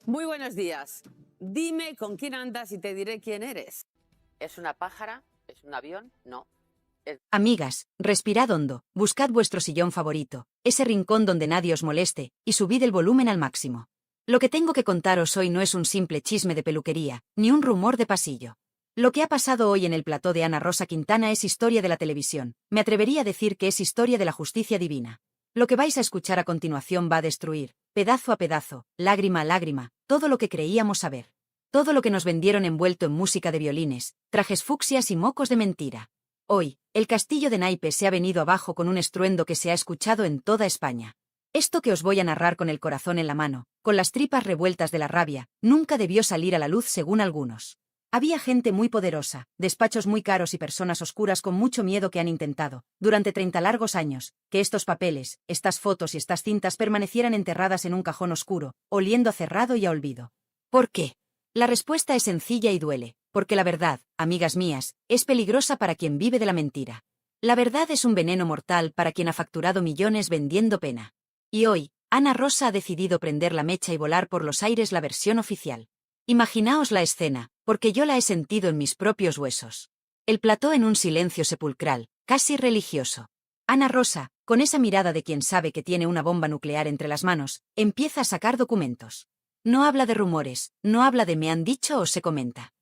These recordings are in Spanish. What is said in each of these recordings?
Muy buenos días. Dime con quién andas y te diré quién eres. ¿Es una pájara? ¿Es un avión? No. Amigas, respirad hondo, buscad vuestro sillón favorito, ese rincón donde nadie os moleste, y subid el volumen al máximo. Lo que tengo que contaros hoy no es un simple chisme de peluquería, ni un rumor de pasillo. Lo que ha pasado hoy en el plató de Ana Rosa Quintana es historia de la televisión, me atrevería a decir que es historia de la justicia divina. Lo que vais a escuchar a continuación va a destruir, pedazo a pedazo, lágrima a lágrima, todo lo que creíamos saber. Todo lo que nos vendieron envuelto en música de violines, trajes fucsias y mocos de mentira. Hoy, el castillo de naipes se ha venido abajo con un estruendo que se ha escuchado en toda España. Esto que os voy a narrar con el corazón en la mano, con las tripas revueltas de la rabia, nunca debió salir a la luz según algunos. Había gente muy poderosa, despachos muy caros y personas oscuras con mucho miedo que han intentado, durante 30 largos años, que estos papeles, estas fotos y estas cintas permanecieran enterradas en un cajón oscuro, oliendo a cerrado y a olvido. ¿Por qué? La respuesta es sencilla y duele, porque la verdad, amigas mías, es peligrosa para quien vive de la mentira. La verdad es un veneno mortal para quien ha facturado millones vendiendo pena. Y hoy, Ana Rosa ha decidido prender la mecha y volar por los aires la versión oficial. Imaginaos la escena, porque yo la he sentido en mis propios huesos. El plató en un silencio sepulcral, casi religioso. Ana Rosa, con esa mirada de quien sabe que tiene una bomba nuclear entre las manos, empieza a sacar documentos. No habla de rumores, no habla de me han dicho o se comenta.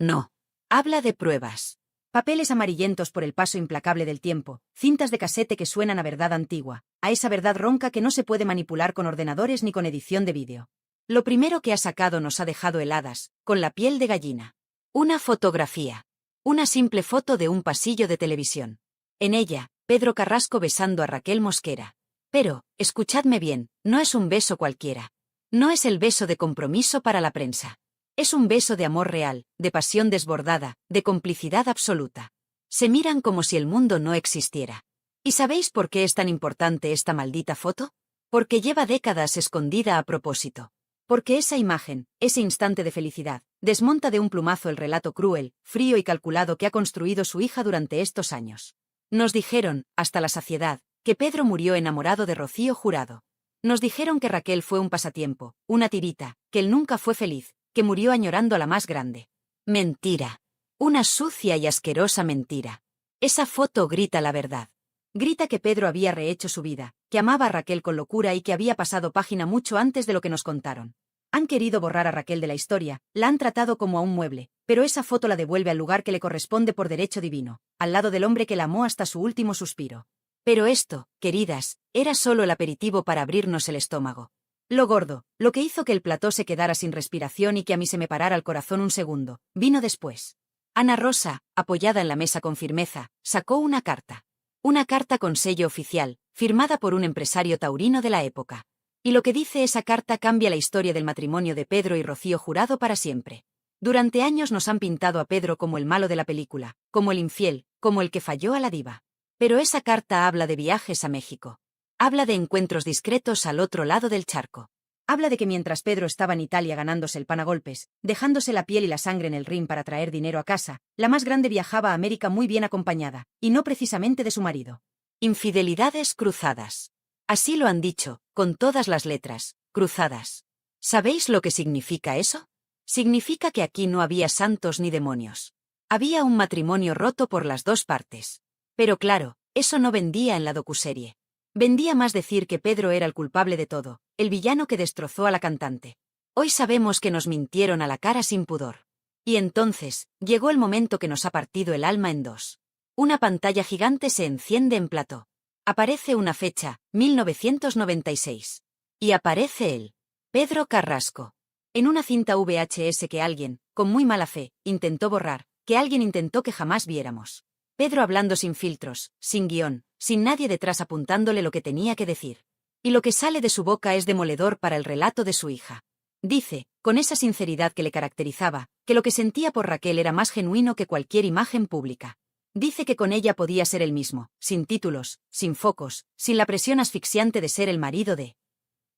No. Habla de pruebas. Papeles amarillentos por el paso implacable del tiempo, cintas de casete que suenan a verdad antigua, a esa verdad ronca que no se puede manipular con ordenadores ni con edición de vídeo. Lo primero que ha sacado nos ha dejado heladas, con la piel de gallina. Una fotografía. Una simple foto de un pasillo de televisión. En ella, Pedro Carrasco besando a Raquel Mosquera. Pero, escuchadme bien, no es un beso cualquiera. No es el beso de compromiso para la prensa. Es un beso de amor real, de pasión desbordada, de complicidad absoluta. Se miran como si el mundo no existiera. ¿Y sabéis por qué es tan importante esta maldita foto? Porque lleva décadas escondida a propósito. Porque esa imagen, ese instante de felicidad, desmonta de un plumazo el relato cruel, frío y calculado que ha construido su hija durante estos años. Nos dijeron, hasta la saciedad, que Pedro murió enamorado de Rocío Jurado. Nos dijeron que Raquel fue un pasatiempo, una tirita, que él nunca fue feliz, que murió añorando a la más grande. Mentira. Una sucia y asquerosa mentira. Esa foto grita la verdad. Grita que Pedro había rehecho su vida, que amaba a Raquel con locura y que había pasado página mucho antes de lo que nos contaron. Han querido borrar a Raquel de la historia, la han tratado como a un mueble, pero esa foto la devuelve al lugar que le corresponde por derecho divino, al lado del hombre que la amó hasta su último suspiro. Pero esto, queridas, era solo el aperitivo para abrirnos el estómago. Lo gordo, lo que hizo que el plató se quedara sin respiración y que a mí se me parara el corazón un segundo, vino después. Ana Rosa, apoyada en la mesa con firmeza, sacó una carta. Una carta con sello oficial, firmada por un empresario taurino de la época. Y lo que dice esa carta cambia la historia del matrimonio de Pedro y Rocío Jurado para siempre. Durante años nos han pintado a Pedro como el malo de la película, como el infiel, como el que falló a la diva. Pero esa carta habla de viajes a México. Habla de encuentros discretos al otro lado del charco. Habla de que mientras Pedro estaba en Italia ganándose el pan a golpes, dejándose la piel y la sangre en el ring para traer dinero a casa, la más grande viajaba a América muy bien acompañada, y no precisamente de su marido. Infidelidades cruzadas. Así lo han dicho, con todas las letras, cruzadas. ¿Sabéis lo que significa eso? Significa que aquí no había santos ni demonios. Había un matrimonio roto por las dos partes. Pero claro, eso no vendía en la docuserie. Vendía más decir que Pedro era el culpable de todo, el villano que destrozó a la cantante. Hoy sabemos que nos mintieron a la cara sin pudor. Y entonces, llegó el momento que nos ha partido el alma en dos. Una pantalla gigante se enciende en plató. Aparece una fecha, 1996. Y aparece él. Pedro Carrasco. En una cinta VHS que alguien, con muy mala fe, intentó borrar, que alguien intentó que jamás viéramos. Pedro hablando sin filtros, sin guión, sin nadie detrás apuntándole lo que tenía que decir. Y lo que sale de su boca es demoledor para el relato de su hija. Dice, con esa sinceridad que le caracterizaba, que lo que sentía por Raquel era más genuino que cualquier imagen pública. Dice que con ella podía ser el mismo, sin títulos, sin focos, sin la presión asfixiante de ser el marido de...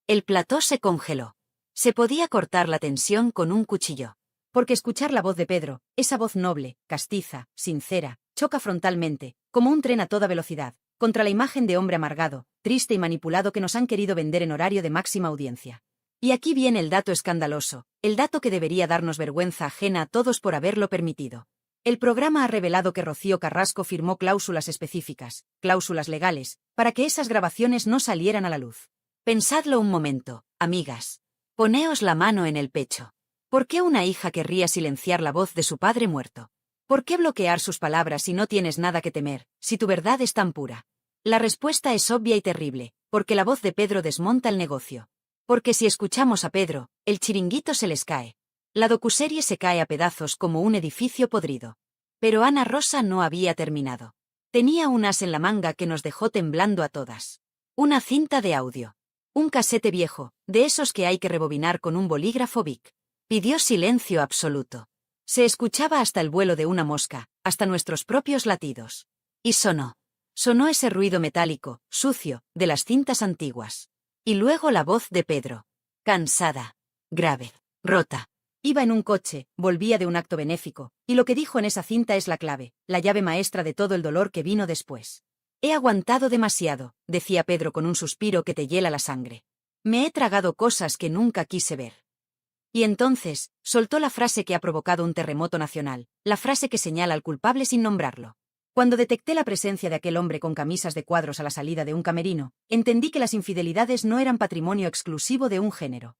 El plató se congeló. Se podía cortar la tensión con un cuchillo. Porque escuchar la voz de Pedro, esa voz noble, castiza, sincera, choca frontalmente, como un tren a toda velocidad, contra la imagen de hombre amargado, triste y manipulado que nos han querido vender en horario de máxima audiencia. Y aquí viene el dato escandaloso, el dato que debería darnos vergüenza ajena a todos por haberlo permitido. El programa ha revelado que Rocío Carrasco firmó cláusulas específicas, cláusulas legales, para que esas grabaciones no salieran a la luz. Pensadlo un momento, amigas. Poneos la mano en el pecho. ¿Por qué una hija querría silenciar la voz de su padre muerto? ¿Por qué bloquear sus palabras si no tienes nada que temer, si tu verdad es tan pura? La respuesta es obvia y terrible, porque la voz de Pedro desmonta el negocio. Porque si escuchamos a Pedro, el chiringuito se les cae. La docuserie se cae a pedazos como un edificio podrido. Pero Ana Rosa no había terminado. Tenía un as en la manga que nos dejó temblando a todas. Una cinta de audio. Un casete viejo, de esos que hay que rebobinar con un bolígrafo Bic. Pidió silencio absoluto. Se escuchaba hasta el vuelo de una mosca, hasta nuestros propios latidos. Y sonó. Sonó ese ruido metálico, sucio, de las cintas antiguas. Y luego la voz de Pedro. Cansada. Grave. Rota. Iba en un coche, volvía de un acto benéfico, y lo que dijo en esa cinta es la clave, la llave maestra de todo el dolor que vino después. He aguantado demasiado, decía Pedro con un suspiro que te hiela la sangre. Me he tragado cosas que nunca quise ver. Y entonces, soltó la frase que ha provocado un terremoto nacional, la frase que señala al culpable sin nombrarlo. Cuando detecté la presencia de aquel hombre con camisas de cuadros a la salida de un camerino, entendí que las infidelidades no eran patrimonio exclusivo de un género.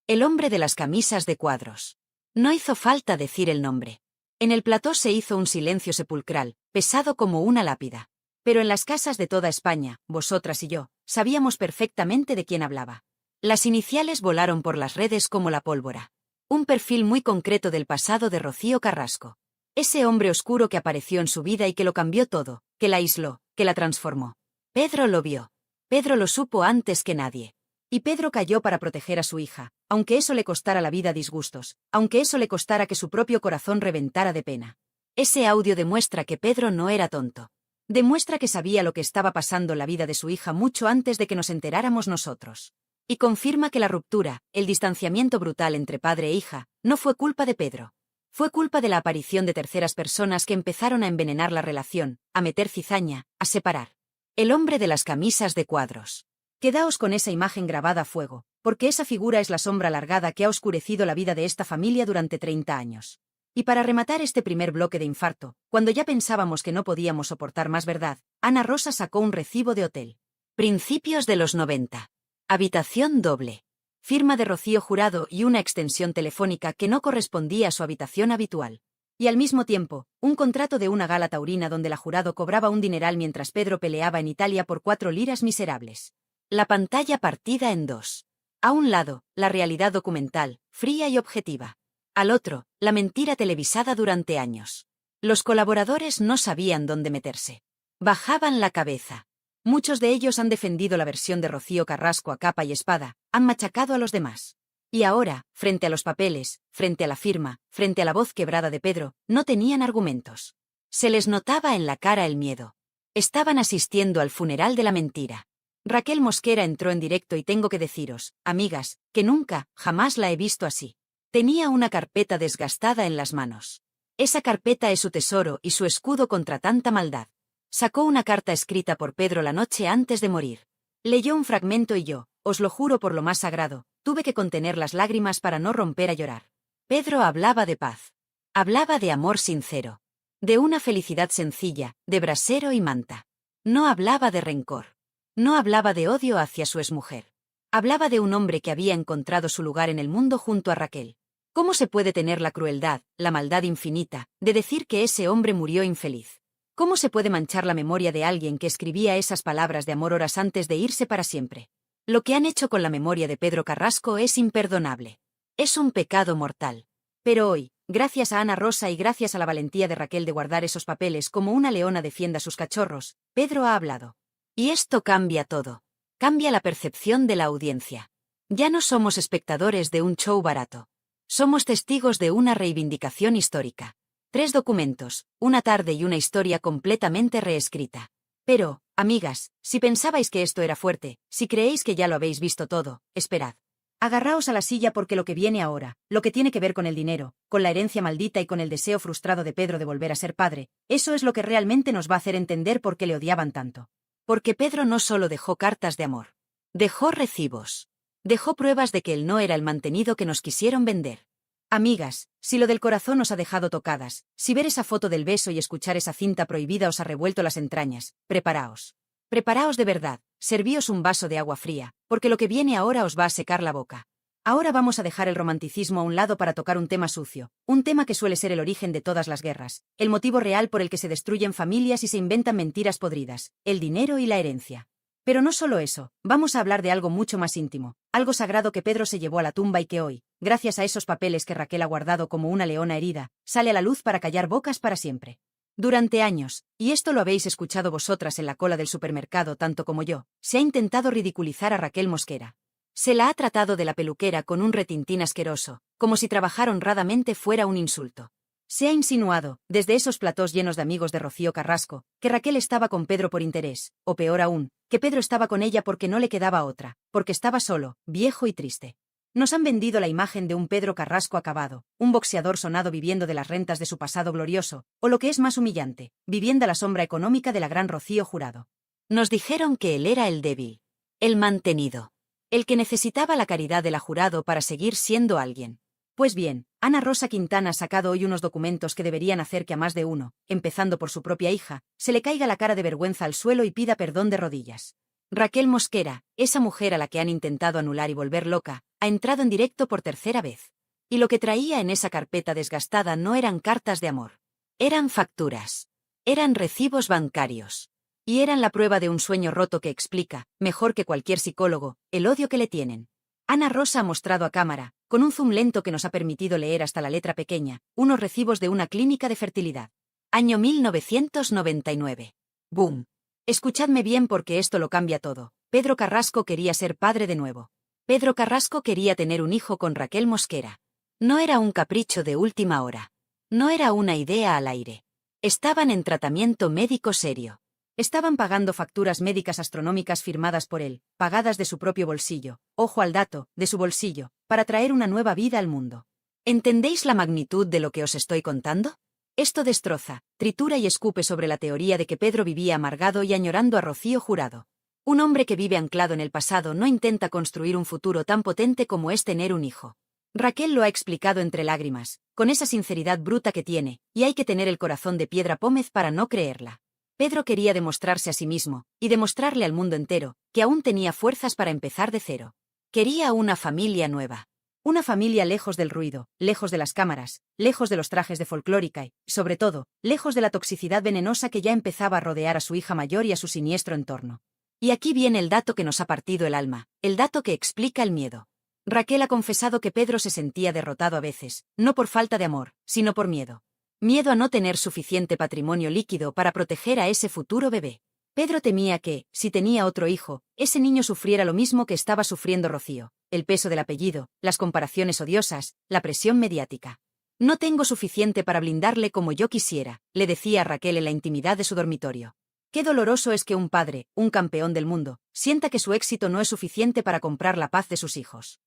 El hombre de las camisas de cuadros. No hizo falta decir el nombre. En el plató se hizo un silencio sepulcral, pesado como una lápida. Pero en las casas de toda España, vosotras y yo, sabíamos perfectamente de quién hablaba. Las iniciales volaron por las redes como la pólvora. Un perfil muy concreto del pasado de Rocío Carrasco. Ese hombre oscuro que apareció en su vida y que lo cambió todo, que la aisló, que la transformó. Pedro lo vio. Pedro lo supo antes que nadie. Y Pedro cayó para proteger a su hija, aunque eso le costara la vida disgustos, aunque eso le costara que su propio corazón reventara de pena. Ese audio demuestra que Pedro no era tonto. Demuestra que sabía lo que estaba pasando en la vida de su hija mucho antes de que nos enteráramos nosotros. Y confirma que la ruptura, el distanciamiento brutal entre padre e hija, no fue culpa de Pedro. Fue culpa de la aparición de terceras personas que empezaron a envenenar la relación, a meter cizaña, a separar. El hombre de las camisas de cuadros. Quedaos con esa imagen grabada a fuego, porque esa figura es la sombra alargada que ha oscurecido la vida de esta familia durante 30 años. Y para rematar este primer bloque de infarto, cuando ya pensábamos que no podíamos soportar más verdad, Ana Rosa sacó un recibo de hotel. Principios de los 90. Habitación doble. Firma de Rocío Jurado y una extensión telefónica que no correspondía a su habitación habitual. Y al mismo tiempo, un contrato de una gala taurina donde la Jurado cobraba un dineral mientras Pedro peleaba en Italia por 4 liras miserables. La pantalla partida en dos. A un lado, la realidad documental, fría y objetiva. Al otro, la mentira televisada durante años. Los colaboradores no sabían dónde meterse. Bajaban la cabeza. Muchos de ellos han defendido la versión de Rocío Carrasco a capa y espada, han machacado a los demás. Y ahora, frente a los papeles, frente a la firma, frente a la voz quebrada de Pedro, no tenían argumentos. Se les notaba en la cara el miedo. Estaban asistiendo al funeral de la mentira. Raquel Mosquera entró en directo y tengo que deciros, amigas, que nunca, jamás la he visto así. Tenía una carpeta desgastada en las manos. Esa carpeta es su tesoro y su escudo contra tanta maldad. Sacó una carta escrita por Pedro la noche antes de morir. Leyó un fragmento y yo, os lo juro por lo más sagrado, tuve que contener las lágrimas para no romper a llorar. Pedro hablaba de paz. Hablaba de amor sincero. De una felicidad sencilla, de brasero y manta. No hablaba de rencor. No hablaba de odio hacia su exmujer. Hablaba de un hombre que había encontrado su lugar en el mundo junto a Raquel. ¿Cómo se puede tener la crueldad, la maldad infinita, de decir que ese hombre murió infeliz? ¿Cómo se puede manchar la memoria de alguien que escribía esas palabras de amor horas antes de irse para siempre? Lo que han hecho con la memoria de Pedro Carrasco es imperdonable. Es un pecado mortal. Pero hoy, gracias a Ana Rosa y gracias a la valentía de Raquel de guardar esos papeles como una leona defiende a sus cachorros, Pedro ha hablado. Y esto cambia todo. Cambia la percepción de la audiencia. Ya no somos espectadores de un show barato. Somos testigos de una reivindicación histórica. 3 documentos, una tarde y una historia completamente reescrita. Pero, amigas, si pensabais que esto era fuerte, si creéis que ya lo habéis visto todo, esperad. Agarraos a la silla porque lo que viene ahora, lo que tiene que ver con el dinero, con la herencia maldita y con el deseo frustrado de Pedro de volver a ser padre, eso es lo que realmente nos va a hacer entender por qué le odiaban tanto. Porque Pedro no solo dejó cartas de amor. Dejó recibos. Dejó pruebas de que él no era el mantenido que nos quisieron vender. Amigas, si lo del corazón os ha dejado tocadas, si ver esa foto del beso y escuchar esa cinta prohibida os ha revuelto las entrañas, preparaos. Preparaos de verdad, servíos un vaso de agua fría, porque lo que viene ahora os va a secar la boca. Ahora vamos a dejar el romanticismo a un lado para tocar un tema sucio, un tema que suele ser el origen de todas las guerras, el motivo real por el que se destruyen familias y se inventan mentiras podridas, el dinero y la herencia. Pero no solo eso, vamos a hablar de algo mucho más íntimo, algo sagrado que Pedro se llevó a la tumba y que hoy, gracias a esos papeles que Raquel ha guardado como una leona herida, sale a la luz para callar bocas para siempre. Durante años, y esto lo habéis escuchado vosotras en la cola del supermercado tanto como yo, se ha intentado ridiculizar a Raquel Mosquera. Se la ha tratado de la peluquera con un retintín asqueroso, como si trabajar honradamente fuera un insulto. Se ha insinuado, desde esos platós llenos de amigos de Rocío Carrasco, que Raquel estaba con Pedro por interés, o peor aún, que Pedro estaba con ella porque no le quedaba otra, porque estaba solo, viejo y triste. Nos han vendido la imagen de un Pedro Carrasco acabado, un boxeador sonado viviendo de las rentas de su pasado glorioso, o lo que es más humillante, viviendo a la sombra económica de la gran Rocío Jurado. Nos dijeron que él era el débil, el mantenido, el que necesitaba la caridad de la Jurado para seguir siendo alguien. Pues bien, Ana Rosa Quintana ha sacado hoy unos documentos que deberían hacer que a más de uno, empezando por su propia hija, se le caiga la cara de vergüenza al suelo y pida perdón de rodillas. Raquel Mosquera, esa mujer a la que han intentado anular y volver loca, ha entrado en directo por tercera vez. Y lo que traía en esa carpeta desgastada no eran cartas de amor. Eran facturas. Eran recibos bancarios. Y eran la prueba de un sueño roto que explica, mejor que cualquier psicólogo, el odio que le tienen. Ana Rosa ha mostrado a cámara, con un zoom lento que nos ha permitido leer hasta la letra pequeña, unos recibos de una clínica de fertilidad. Año 1999. ¡Boom! Escuchadme bien porque esto lo cambia todo. Pedro Carrasco quería ser padre de nuevo. Pedro Carrasco quería tener un hijo con Raquel Mosquera. No era un capricho de última hora. No era una idea al aire. Estaban en tratamiento médico serio. Estaban pagando facturas médicas astronómicas firmadas por él, pagadas de su propio bolsillo, ojo al dato, de su bolsillo, para traer una nueva vida al mundo. ¿Entendéis la magnitud de lo que os estoy contando? Esto destroza, tritura y escupe sobre la teoría de que Pedro vivía amargado y añorando a Rocío Jurado. Un hombre que vive anclado en el pasado no intenta construir un futuro tan potente como es tener un hijo. Raquel lo ha explicado entre lágrimas, con esa sinceridad bruta que tiene, y hay que tener el corazón de piedra pómez para no creerla. Pedro quería demostrarse a sí mismo, y demostrarle al mundo entero, que aún tenía fuerzas para empezar de cero. Quería una familia nueva. Una familia lejos del ruido, lejos de las cámaras, lejos de los trajes de folclórica y, sobre todo, lejos de la toxicidad venenosa que ya empezaba a rodear a su hija mayor y a su siniestro entorno. Y aquí viene el dato que nos ha partido el alma, el dato que explica el miedo. Raquel ha confesado que Pedro se sentía derrotado a veces, no por falta de amor, sino por miedo. Miedo a no tener suficiente patrimonio líquido para proteger a ese futuro bebé. Pedro temía que, si tenía otro hijo, ese niño sufriera lo mismo que estaba sufriendo Rocío, el peso del apellido, las comparaciones odiosas, la presión mediática. No tengo suficiente para blindarle como yo quisiera, le decía a Raquel en la intimidad de su dormitorio. Qué doloroso es que un padre, un campeón del mundo, sienta que su éxito no es suficiente para comprar la paz de sus hijos.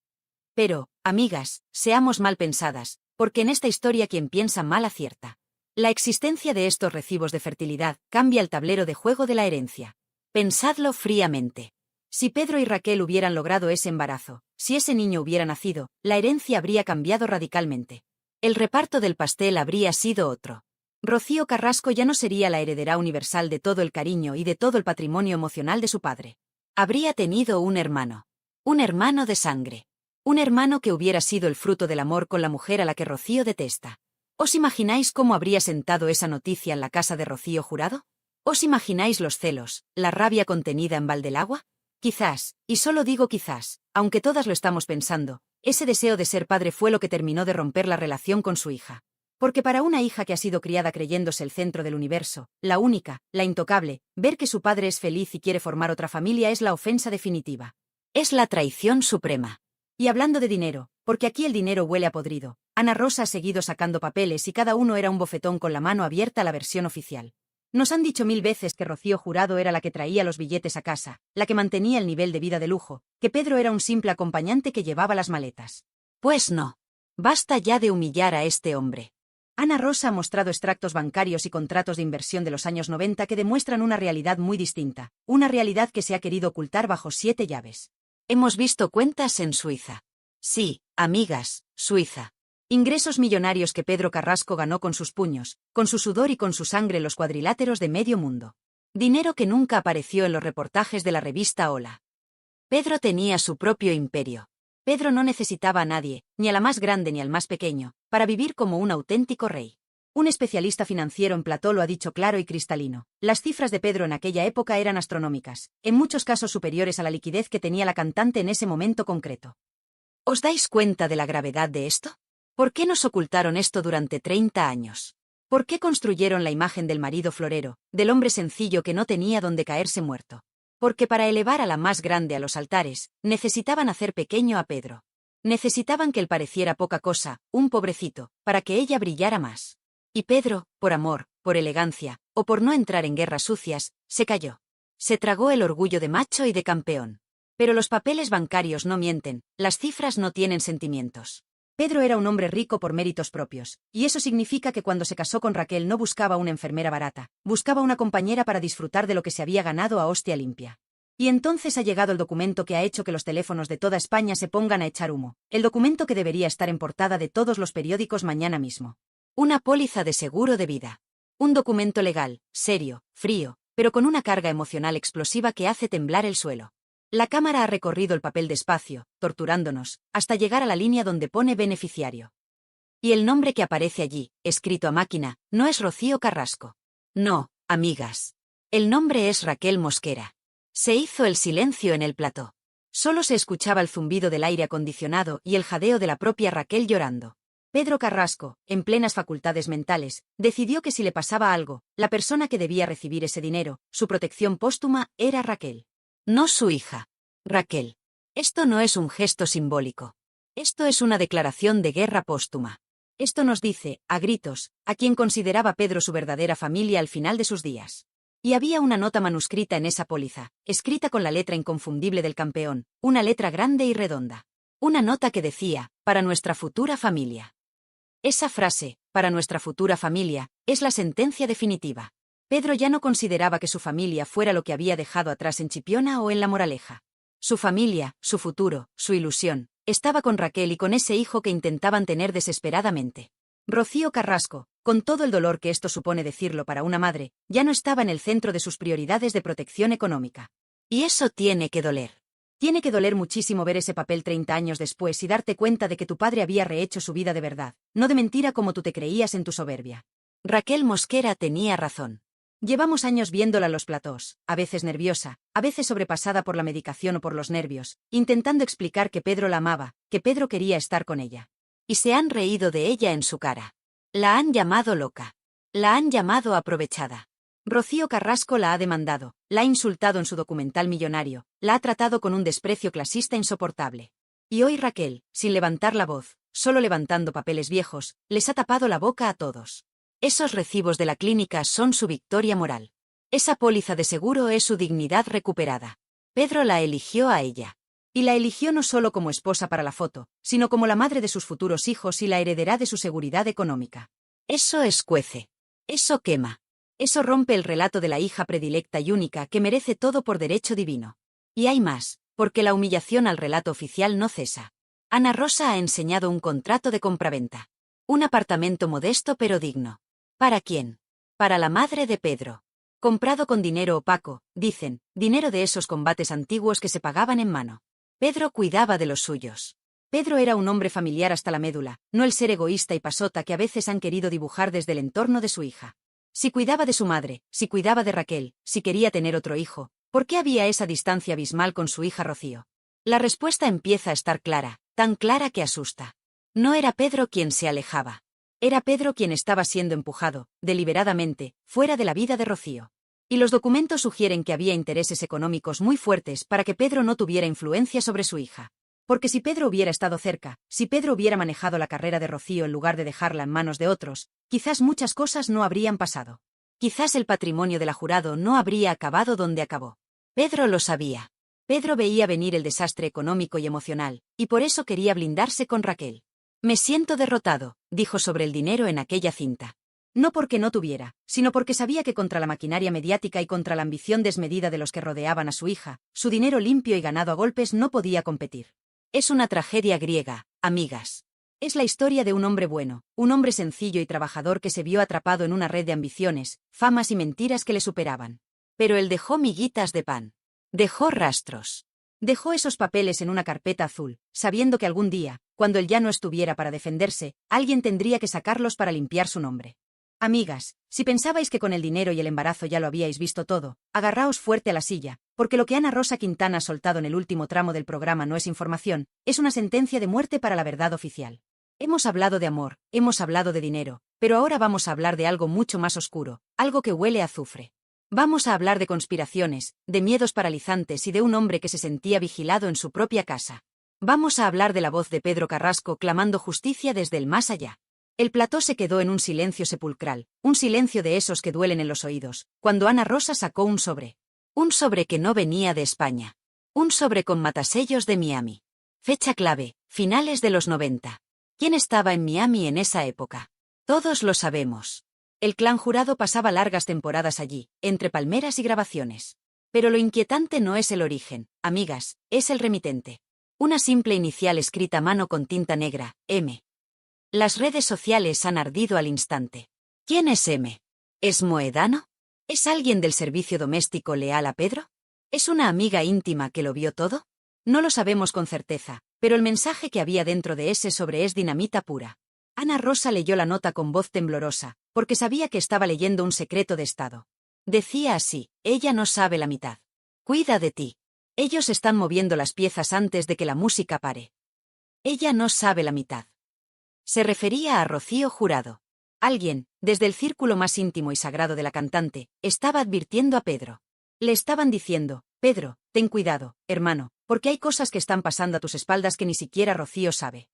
Pero, amigas, seamos mal pensadas, porque en esta historia quien piensa mal acierta. La existencia de estos recibos de fertilidad cambia el tablero de juego de la herencia. Pensadlo fríamente. Si Pedro y Raquel hubieran logrado ese embarazo, si ese niño hubiera nacido, la herencia habría cambiado radicalmente. El reparto del pastel habría sido otro. Rocío Carrasco ya no sería la heredera universal de todo el cariño y de todo el patrimonio emocional de su padre. Habría tenido un hermano de sangre. Un hermano que hubiera sido el fruto del amor con la mujer a la que Rocío detesta. ¿Os imagináis cómo habría sentado esa noticia en la casa de Rocío Jurado? ¿Os imagináis los celos, la rabia contenida en Valdelagua? Quizás, y solo digo quizás, aunque todas lo estamos pensando, ese deseo de ser padre fue lo que terminó de romper la relación con su hija. Porque para una hija que ha sido criada creyéndose el centro del universo, la única, la intocable, ver que su padre es feliz y quiere formar otra familia es la ofensa definitiva. Es la traición suprema. Y hablando de dinero, porque aquí el dinero huele a podrido, Ana Rosa ha seguido sacando papeles y cada uno era un bofetón con la mano abierta a la versión oficial. Nos han dicho 1000 veces que Rocío Jurado era la que traía los billetes a casa, la que mantenía el nivel de vida de lujo, que Pedro era un simple acompañante que llevaba las maletas. Pues no. Basta ya de humillar a este hombre. Ana Rosa ha mostrado extractos bancarios y contratos de inversión de los años 90 que demuestran una realidad muy distinta, una realidad que se ha querido ocultar bajo 7 llaves. Hemos visto cuentas en Suiza. Sí, amigas, Suiza. Ingresos millonarios que Pedro Carrasco ganó con sus puños, con su sudor y con su sangre en los cuadriláteros de medio mundo. Dinero que nunca apareció en los reportajes de la revista Hola. Pedro tenía su propio imperio. Pedro no necesitaba a nadie, ni a la más grande ni al más pequeño, para vivir como un auténtico rey. Un especialista financiero en plató lo ha dicho claro y cristalino. Las cifras de Pedro en aquella época eran astronómicas, en muchos casos superiores a la liquidez que tenía la cantante en ese momento concreto. ¿Os dais cuenta de la gravedad de esto? ¿Por qué nos ocultaron esto durante 30 años? ¿Por qué construyeron la imagen del marido florero, del hombre sencillo que no tenía donde caerse muerto? Porque para elevar a la más grande a los altares, necesitaban hacer pequeño a Pedro. Necesitaban que él pareciera poca cosa, un pobrecito, para que ella brillara más. Y Pedro, por amor, por elegancia, o por no entrar en guerras sucias, se cayó. Se tragó el orgullo de macho y de campeón. Pero los papeles bancarios no mienten, las cifras no tienen sentimientos. Pedro era un hombre rico por méritos propios, y eso significa que cuando se casó con Raquel no buscaba una enfermera barata, buscaba una compañera para disfrutar de lo que se había ganado a hostia limpia. Y entonces ha llegado el documento que ha hecho que los teléfonos de toda España se pongan a echar humo, el documento que debería estar en portada de todos los periódicos mañana mismo. Una póliza de seguro de vida. Un documento legal, serio, frío, pero con una carga emocional explosiva que hace temblar el suelo. La cámara ha recorrido el papel despacio, torturándonos, hasta llegar a la línea donde pone beneficiario. Y el nombre que aparece allí, escrito a máquina, no es Rocío Carrasco. No, amigas. El nombre es Raquel Mosquera. Se hizo el silencio en el plató. Solo se escuchaba el zumbido del aire acondicionado y el jadeo de la propia Raquel llorando. Pedro Carrasco, en plenas facultades mentales, decidió que si le pasaba algo, la persona que debía recibir ese dinero, su protección póstuma, era Raquel. No su hija. Raquel. Esto no es un gesto simbólico. Esto es una declaración de guerra póstuma. Esto nos dice, a gritos, a quien consideraba Pedro su verdadera familia al final de sus días. Y había una nota manuscrita en esa póliza, escrita con la letra inconfundible del campeón, una letra grande y redonda. Una nota que decía, para nuestra futura familia. Esa frase, para nuestra futura familia, es la sentencia definitiva. Pedro ya no consideraba que su familia fuera lo que había dejado atrás en Chipiona o en La Moraleja. Su familia, su futuro, su ilusión, estaba con Raquel y con ese hijo que intentaban tener desesperadamente. Rocío Carrasco, con todo el dolor que esto supone decirlo para una madre, ya no estaba en el centro de sus prioridades de protección económica. Y eso tiene que doler. Tiene que doler muchísimo ver ese papel 30 años después y darte cuenta de que tu padre había rehecho su vida de verdad, no de mentira como tú te creías en tu soberbia. Raquel Mosquera tenía razón. Llevamos años viéndola en los platós, a veces nerviosa, a veces sobrepasada por la medicación o por los nervios, intentando explicar que Pedro la amaba, que Pedro quería estar con ella. Y se han reído de ella en su cara. La han llamado loca. La han llamado aprovechada. Rocío Carrasco la ha demandado, la ha insultado en su documental millonario, la ha tratado con un desprecio clasista insoportable. Y hoy Raquel, sin levantar la voz, solo levantando papeles viejos, les ha tapado la boca a todos. Esos recibos de la clínica son su victoria moral. Esa póliza de seguro es su dignidad recuperada. Pedro la eligió a ella. Y la eligió no solo como esposa para la foto, sino como la madre de sus futuros hijos y la heredera de su seguridad económica. Eso escuece. Eso quema. Eso rompe el relato de la hija predilecta y única que merece todo por derecho divino. Y hay más, porque la humillación al relato oficial no cesa. Ana Rosa ha enseñado un contrato de compraventa. Un apartamento modesto pero digno. ¿Para quién? Para la madre de Pedro. Comprado con dinero opaco, dicen, dinero de esos combates antiguos que se pagaban en mano. Pedro cuidaba de los suyos. Pedro era un hombre familiar hasta la médula, no el ser egoísta y pasota que a veces han querido dibujar desde el entorno de su hija. Si cuidaba de su madre, si cuidaba de Raquel, si quería tener otro hijo, ¿por qué había esa distancia abismal con su hija Rocío? La respuesta empieza a estar clara, tan clara que asusta. No era Pedro quien se alejaba. Era Pedro quien estaba siendo empujado, deliberadamente, fuera de la vida de Rocío. Y los documentos sugieren que había intereses económicos muy fuertes para que Pedro no tuviera influencia sobre su hija. Porque si Pedro hubiera estado cerca, si Pedro hubiera manejado la carrera de Rocío en lugar de dejarla en manos de otros, quizás muchas cosas no habrían pasado. Quizás el patrimonio de la Jurado no habría acabado donde acabó. Pedro lo sabía. Pedro veía venir el desastre económico y emocional, y por eso quería blindarse con Raquel. Me siento derrotado, dijo sobre el dinero en aquella cinta. No porque no tuviera, sino porque sabía que contra la maquinaria mediática y contra la ambición desmedida de los que rodeaban a su hija, su dinero limpio y ganado a golpes no podía competir. Es una tragedia griega, amigas. Es la historia de un hombre bueno, un hombre sencillo y trabajador que se vio atrapado en una red de ambiciones, famas y mentiras que le superaban. Pero él dejó miguitas de pan. Dejó rastros. Dejó esos papeles en una carpeta azul, sabiendo que algún día, cuando él ya no estuviera para defenderse, alguien tendría que sacarlos para limpiar su nombre. Amigas, si pensabais que con el dinero y el embarazo ya lo habíais visto todo, agarraos fuerte a la silla, porque lo que Ana Rosa Quintana ha soltado en el último tramo del programa no es información, es una sentencia de muerte para la verdad oficial. Hemos hablado de amor, hemos hablado de dinero, pero ahora vamos a hablar de algo mucho más oscuro, algo que huele a azufre. Vamos a hablar de conspiraciones, de miedos paralizantes y de un hombre que se sentía vigilado en su propia casa. Vamos a hablar de la voz de Pedro Carrasco clamando justicia desde el más allá. El plató se quedó en un silencio sepulcral, un silencio de esos que duelen en los oídos, cuando Ana Rosa sacó un sobre. Un sobre que no venía de España. Un sobre con matasellos de Miami. Fecha clave, finales de los 90. ¿Quién estaba en Miami en esa época? Todos lo sabemos. El clan Jurado pasaba largas temporadas allí, entre palmeras y grabaciones. Pero lo inquietante no es el origen, amigas, es el remitente. Una simple inicial escrita a mano con tinta negra, M. Las redes sociales han ardido al instante. ¿Quién es M? ¿Es Moedano? ¿Es alguien del servicio doméstico leal a Pedro? ¿Es una amiga íntima que lo vio todo? No lo sabemos con certeza, pero el mensaje que había dentro de ese sobre es dinamita pura. Ana Rosa leyó la nota con voz temblorosa, porque sabía que estaba leyendo un secreto de Estado. Decía así: ella no sabe la mitad. Cuida de ti. Ellos están moviendo las piezas antes de que la música pare. Ella no sabe la mitad. Se refería a Rocío Jurado. Alguien, desde el círculo más íntimo y sagrado de la cantante, estaba advirtiendo a Pedro. Le estaban diciendo: Pedro, ten cuidado, hermano, porque hay cosas que están pasando a tus espaldas que ni siquiera Rocío sabe.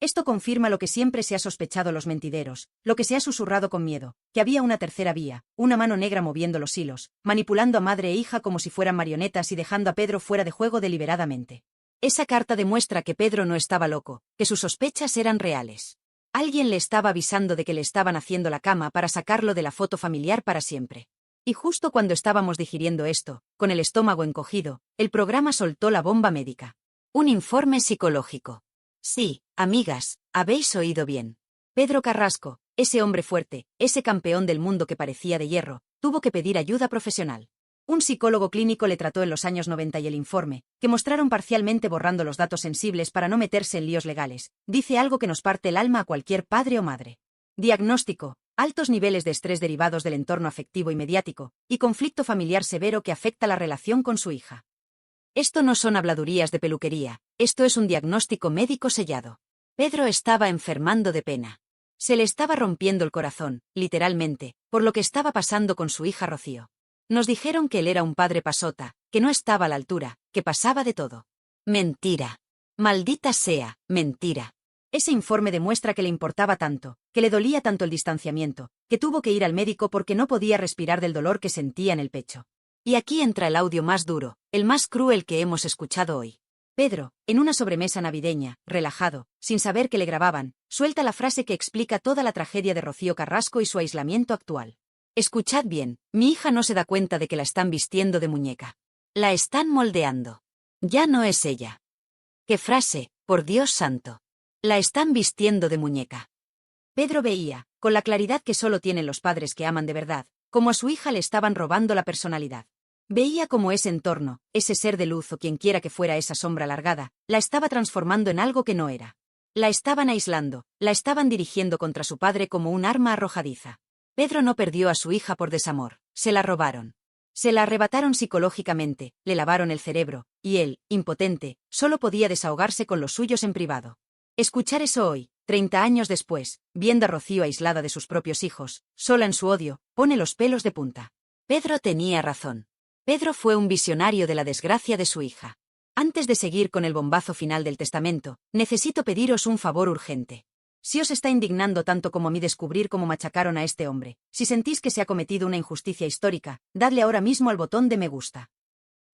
Esto confirma lo que siempre se ha sospechado los mentideros, lo que se ha susurrado con miedo, que había una tercera vía, una mano negra moviendo los hilos, manipulando a madre e hija como si fueran marionetas y dejando a Pedro fuera de juego deliberadamente. Esa carta demuestra que Pedro no estaba loco, que sus sospechas eran reales. Alguien le estaba avisando de que le estaban haciendo la cama para sacarlo de la foto familiar para siempre. Y justo cuando estábamos digiriendo esto, con el estómago encogido, el programa soltó la bomba médica. Un informe psicológico. Sí, amigas, habéis oído bien. Pedro Carrasco, ese hombre fuerte, ese campeón del mundo que parecía de hierro, tuvo que pedir ayuda profesional. Un psicólogo clínico le trató en los años 90 y el informe, que mostraron parcialmente borrando los datos sensibles para no meterse en líos legales, dice algo que nos parte el alma a cualquier padre o madre. Diagnóstico: altos niveles de estrés derivados del entorno afectivo y mediático, y conflicto familiar severo que afecta la relación con su hija. Esto no son habladurías de peluquería, esto es un diagnóstico médico sellado. Pedro estaba enfermando de pena. Se le estaba rompiendo el corazón, literalmente, por lo que estaba pasando con su hija Rocío. Nos dijeron que él era un padre pasota, que no estaba a la altura, que pasaba de todo. Mentira. Maldita sea, mentira. Ese informe demuestra que le importaba tanto, que le dolía tanto el distanciamiento, que tuvo que ir al médico porque no podía respirar del dolor que sentía en el pecho. Y aquí entra el audio más duro, el más cruel que hemos escuchado hoy. Pedro, en una sobremesa navideña, relajado, sin saber que le grababan, suelta la frase que explica toda la tragedia de Rocío Carrasco y su aislamiento actual. Escuchad bien, mi hija no se da cuenta de que la están vistiendo de muñeca. La están moldeando. Ya no es ella. ¡Qué frase, por Dios santo! La están vistiendo de muñeca. Pedro veía, con la claridad que solo tienen los padres que aman de verdad, como a su hija le estaban robando la personalidad. Veía cómo ese entorno, ese ser de luz o quien quiera que fuera esa sombra alargada, la estaba transformando en algo que no era. La estaban aislando, la estaban dirigiendo contra su padre como un arma arrojadiza. Pedro no perdió a su hija por desamor, se la robaron. Se la arrebataron psicológicamente, le lavaron el cerebro, y él, impotente, solo podía desahogarse con los suyos en privado. Escuchar eso hoy, 30 años después, viendo a Rocío aislada de sus propios hijos, sola en su odio, pone los pelos de punta. Pedro tenía razón. Pedro fue un visionario de la desgracia de su hija. Antes de seguir con el bombazo final del testamento, necesito pediros un favor urgente. Si os está indignando tanto como a mí descubrir cómo machacaron a este hombre, si sentís que se ha cometido una injusticia histórica, dadle ahora mismo al botón de me gusta.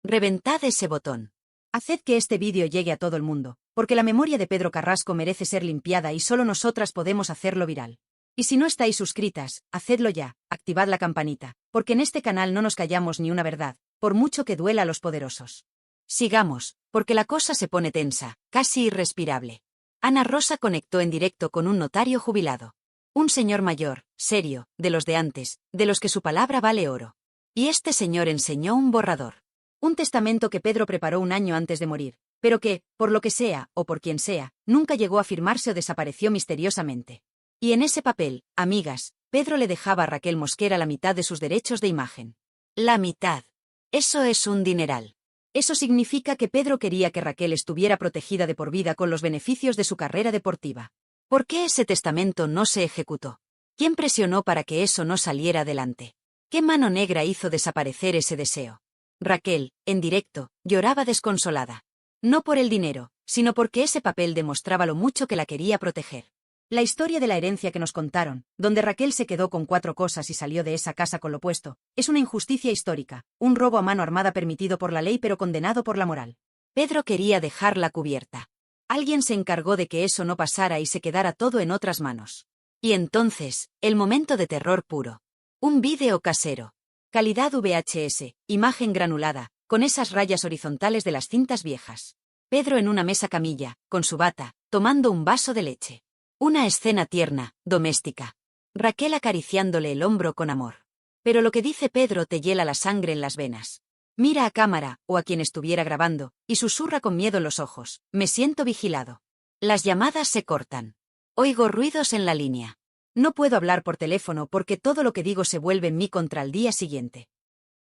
Reventad ese botón. Haced que este vídeo llegue a todo el mundo, porque la memoria de Pedro Carrasco merece ser limpiada y solo nosotras podemos hacerlo viral. Y si no estáis suscritas, hacedlo ya, activad la campanita, porque en este canal no nos callamos ni una verdad, por mucho que duela a los poderosos. Sigamos, porque la cosa se pone tensa, casi irrespirable. Ana Rosa conectó en directo con un notario jubilado. Un señor mayor, serio, de los de antes, de los que su palabra vale oro. Y este señor enseñó un borrador. Un testamento que Pedro preparó un año antes de morir, pero que, por lo que sea, o por quien sea, nunca llegó a firmarse o desapareció misteriosamente. Y en ese papel, amigas, Pedro le dejaba a Raquel Mosquera la mitad de sus derechos de imagen. La mitad. Eso es un dineral. Eso significa que Pedro quería que Raquel estuviera protegida de por vida con los beneficios de su carrera deportiva. ¿Por qué ese testamento no se ejecutó? ¿Quién presionó para que eso no saliera adelante? ¿Qué mano negra hizo desaparecer ese deseo? Raquel, en directo, lloraba desconsolada. No por el dinero, sino porque ese papel demostraba lo mucho que la quería proteger. La historia de la herencia que nos contaron, donde Raquel se quedó con 4 cosas y salió de esa casa con lo puesto, es una injusticia histórica, un robo a mano armada permitido por la ley pero condenado por la moral. Pedro quería dejarla cubierta. Alguien se encargó de que eso no pasara y se quedara todo en otras manos. Y entonces, el momento de terror puro. Un vídeo casero. Calidad VHS, imagen granulada, con esas rayas horizontales de las cintas viejas. Pedro en una mesa camilla, con su bata, tomando un vaso de leche. Una escena tierna, doméstica. Raquel acariciándole el hombro con amor. Pero lo que dice Pedro te hiela la sangre en las venas. Mira a cámara, o a quien estuviera grabando, y susurra con miedo en los ojos, me siento vigilado. Las llamadas se cortan. Oigo ruidos en la línea. No puedo hablar por teléfono porque todo lo que digo se vuelve en mí contra el día siguiente.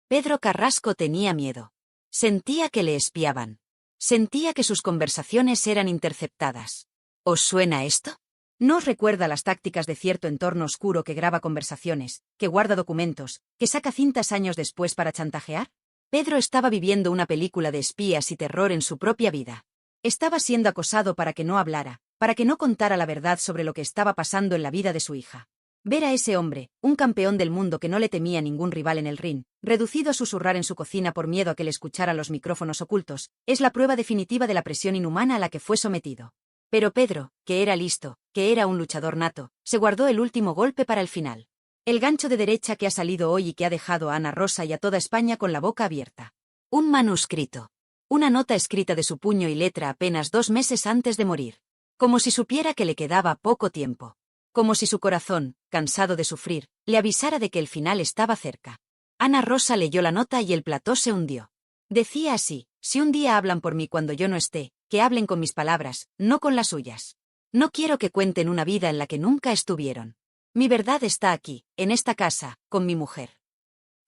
Pedro Carrasco tenía miedo. Sentía que le espiaban. Sentía que sus conversaciones eran interceptadas. ¿Os suena esto? ¿No os recuerda las tácticas de cierto entorno oscuro que graba conversaciones, que guarda documentos, que saca cintas años después para chantajear? Pedro estaba viviendo una película de espías y terror en su propia vida. Estaba siendo acosado para que no hablara, para que no contara la verdad sobre lo que estaba pasando en la vida de su hija. Ver a ese hombre, un campeón del mundo que no le temía ningún rival en el ring, reducido a susurrar en su cocina por miedo a que le escucharan los micrófonos ocultos, es la prueba definitiva de la presión inhumana a la que fue sometido. Pero Pedro, que era listo, que era un luchador nato, se guardó el último golpe para el final. El gancho de derecha que ha salido hoy y que ha dejado a Ana Rosa y a toda España con la boca abierta. Un manuscrito. Una nota escrita de su puño y letra apenas 2 meses antes de morir. Como si supiera que le quedaba poco tiempo. Como si su corazón, cansado de sufrir, le avisara de que el final estaba cerca. Ana Rosa leyó la nota y el plató se hundió. Decía así, si un día hablan por mí cuando yo no esté, que hablen con mis palabras, no con las suyas. No quiero que cuenten una vida en la que nunca estuvieron. Mi verdad está aquí, en esta casa, con mi mujer.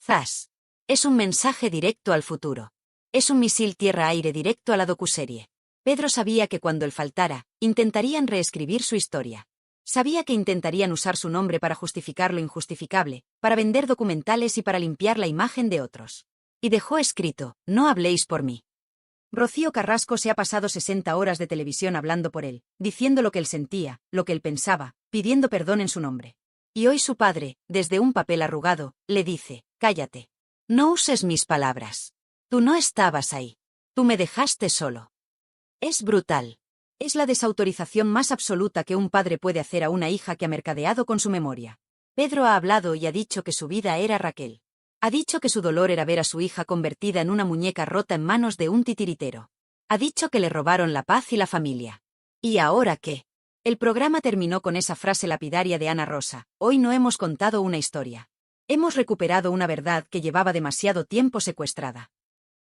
Zas. Es un mensaje directo al futuro. Es un misil tierra-aire directo a la docuserie. Pedro sabía que cuando él faltara, intentarían reescribir su historia. Sabía que intentarían usar su nombre para justificar lo injustificable, para vender documentales y para limpiar la imagen de otros. Y dejó escrito, no habléis por mí. Rocío Carrasco se ha pasado 60 horas de televisión hablando por él, diciendo lo que él sentía, lo que él pensaba, pidiendo perdón en su nombre. Y hoy su padre, desde un papel arrugado, le dice, cállate. No uses mis palabras. Tú no estabas ahí. Tú me dejaste solo. Es brutal. Es la desautorización más absoluta que un padre puede hacer a una hija que ha mercadeado con su memoria. Pedro ha hablado y ha dicho que su vida era Raquel. Ha dicho que su dolor era ver a su hija convertida en una muñeca rota en manos de un titiritero. Ha dicho que le robaron la paz y la familia. ¿Y ahora qué? El programa terminó con esa frase lapidaria de Ana Rosa, hoy no hemos contado una historia. Hemos recuperado una verdad que llevaba demasiado tiempo secuestrada.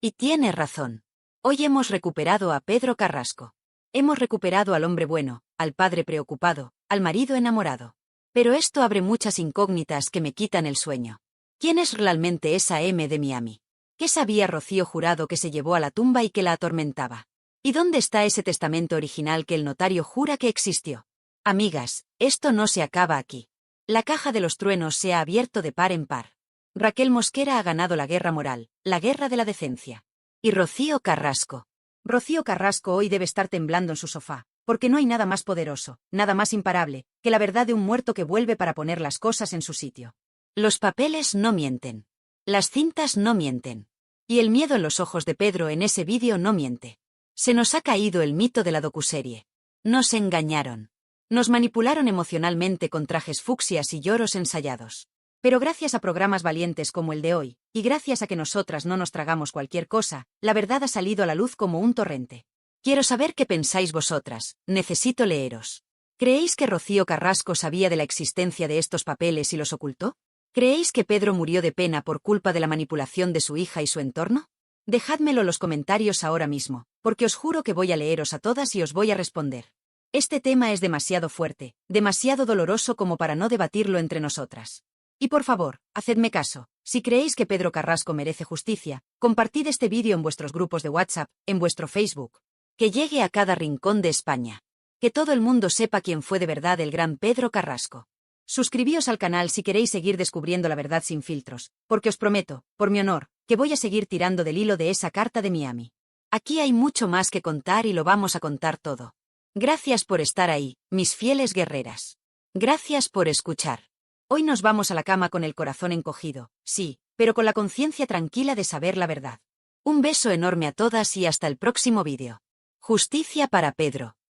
Y tiene razón. Hoy hemos recuperado a Pedro Carrasco. Hemos recuperado al hombre bueno, al padre preocupado, al marido enamorado. Pero esto abre muchas incógnitas que me quitan el sueño. ¿Quién es realmente esa M de Miami? ¿Qué sabía Rocío Jurado que se llevó a la tumba y que la atormentaba? ¿Y dónde está ese testamento original que el notario jura que existió? Amigas, esto no se acaba aquí. La caja de los truenos se ha abierto de par en par. Raquel Mosquera ha ganado la guerra moral, la guerra de la decencia. Y Rocío Carrasco. Rocío Carrasco hoy debe estar temblando en su sofá, porque no hay nada más poderoso, nada más imparable, que la verdad de un muerto que vuelve para poner las cosas en su sitio. Los papeles no mienten. Las cintas no mienten. Y el miedo en los ojos de Pedro en ese vídeo no miente. Se nos ha caído el mito de la docuserie. Nos engañaron. Nos manipularon emocionalmente con trajes fucsias y lloros ensayados. Pero gracias a programas valientes como el de hoy, y gracias a que nosotras no nos tragamos cualquier cosa, la verdad ha salido a la luz como un torrente. Quiero saber qué pensáis vosotras, necesito leeros. ¿Creéis que Rocío Carrasco sabía de la existencia de estos papeles y los ocultó? ¿Creéis que Pedro murió de pena por culpa de la manipulación de su hija y su entorno? Dejádmelo en los comentarios ahora mismo, porque os juro que voy a leeros a todas y os voy a responder. Este tema es demasiado fuerte, demasiado doloroso como para no debatirlo entre nosotras. Y por favor, hacedme caso, si creéis que Pedro Carrasco merece justicia, compartid este vídeo en vuestros grupos de WhatsApp, en vuestro Facebook. Que llegue a cada rincón de España. Que todo el mundo sepa quién fue de verdad el gran Pedro Carrasco. Suscribíos al canal si queréis seguir descubriendo la verdad sin filtros, porque os prometo, por mi honor, que voy a seguir tirando del hilo de esa carta de Miami. Aquí hay mucho más que contar y lo vamos a contar todo. Gracias por estar ahí, mis fieles guerreras. Gracias por escuchar. Hoy nos vamos a la cama con el corazón encogido, sí, pero con la conciencia tranquila de saber la verdad. Un beso enorme a todas y hasta el próximo vídeo. Justicia para Pedro.